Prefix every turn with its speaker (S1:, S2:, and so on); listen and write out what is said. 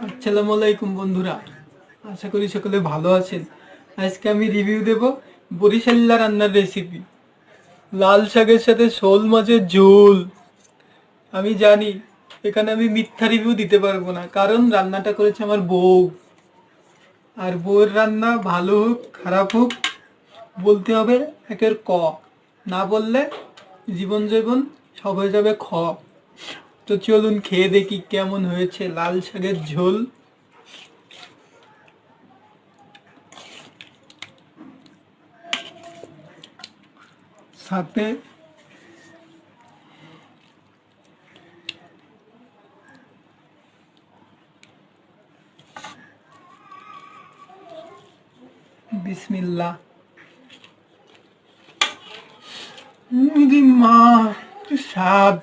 S1: আসসালামু আলাইকুম বন্ধুরা, আশা করি সকলে ভালো আছেন। আজকে আমি রিভিউ দেব বরিশাল্লা রান্নার রেসিপি, লাল শাকের সাথে শোল মাছের ঝোল। আমি জানি এখানে আমি মিথ্যা রিভিউ দিতে পারবো না, কারণ রান্নাটা করেছে আমার বউ। আর বউয়ের রান্না ভালো হোক খারাপ হোক বলতে হবে একের ক, না বললে জীবন জীবন সব হয়ে যাবে খ। তো চলুন খেয়ে দেখি কেমন হয়েছে লাল শাকের ঝোল। সাথে বিসমিল্লাহ। মা কি স্বাদ!